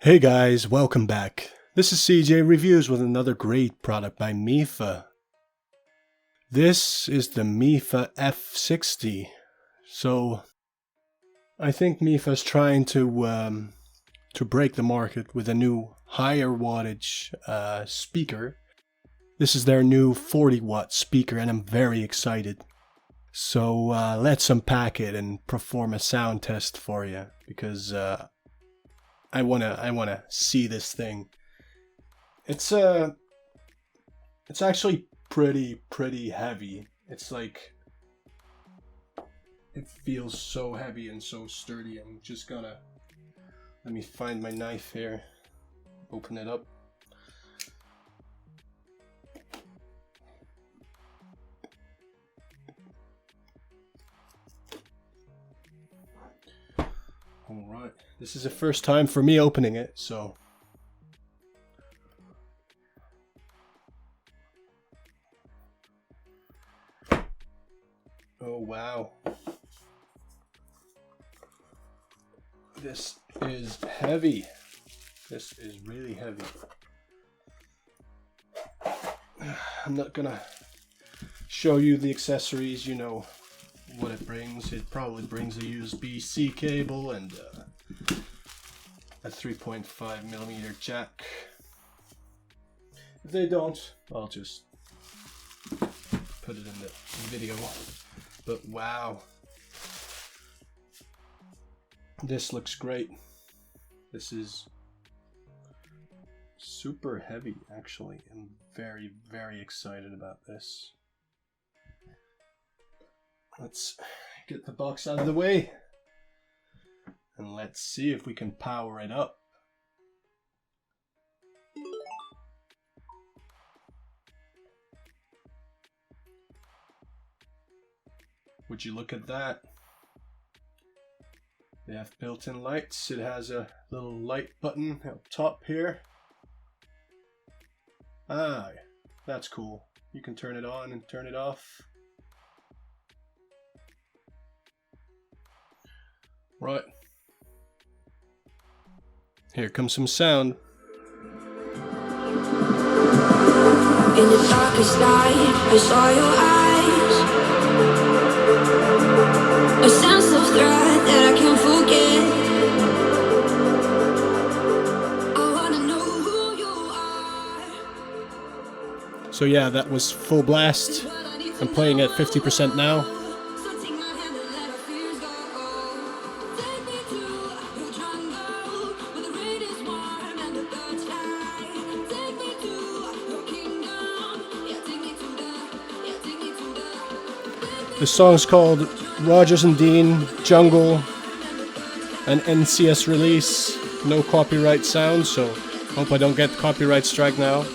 Hey guys, welcome back. This is CJ Reviews with another great product by MIFA. This is the MIFA F60. So, I think MIFA's trying to break the market with a new higher wattage speaker. This is their new 40 watt speaker and I'm very excited. So let's unpack it and perform a sound test for you because I wanna see this thing. It's actually pretty heavy. It's like it feels so heavy and so sturdy. I'm just gonna let me find my knife here. Open it up. Alright, this is the first time for me opening it, so... Oh wow. This is heavy. This is really heavy. I'm not gonna show you the accessories, you know what it brings. It probably brings a USB-C cable and a 3.5mm jack. If they don't, I'll just put it in the video. But wow, this looks great. This is super heavy actually. I'm very excited about this. Let's get the box out of the way and let's see if we can power it up. Would you look at that? They have built-in lights. It has a little light button up top here. Ah, that's cool. You can turn it on and turn it off. Right. Here comes some sound. In the darkest night, I saw your eyes. A sense of threat that I can't forget. I wanna know who you are. So yeah, that was full blast. I'm playing at 50% now. The song's called Rogers and Dean, Jungle, an NCS release, no copyright sound, so hope I don't get the copyright strike now.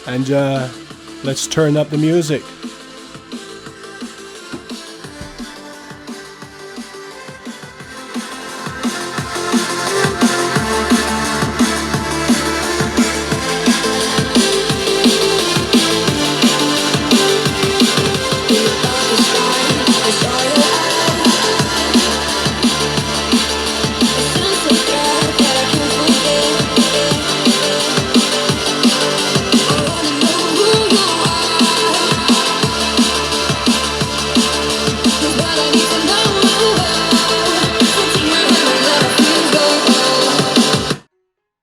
And let's turn up the music.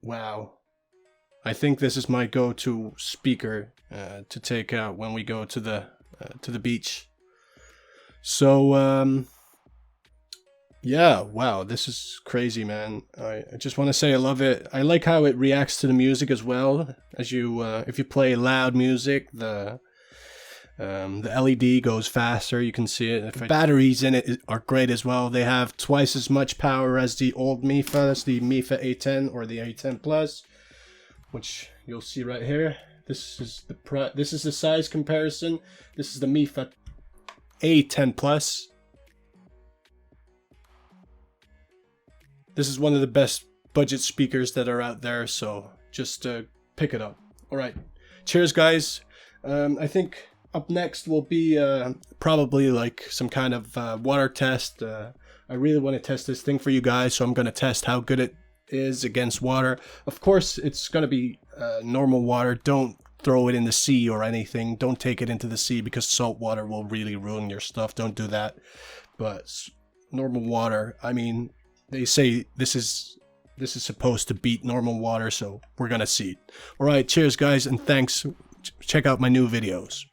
Wow. I think this is my go-to speaker to take out when we go to the beach. So yeah, wow, this is crazy, man. I just want to say I love it. I like how it reacts to the music as well. As you if you play loud music, the LED goes faster. You can see it. The batteries in it are great as well. They have twice as much power as the old MIFA. That's the MIFA A10 or the A10 Plus, which you'll see right here. This is the size comparison. This is the MIFA A10 Plus. This is one of the best budget speakers that are out there, so just pick it up. All right, cheers, guys. I think up next will be probably like some kind of water test I really want to test this thing for you guys, so I'm going to test how good it is against water. Of course, it's going to be normal water. Don't throw it in the sea or anything. Don't take it into the sea because salt water will really ruin your stuff. Don't do that. But normal water, I mean, they say this is supposed to beat normal water, so we're going to see. All right, cheers guys, and thanks. Check out my new videos.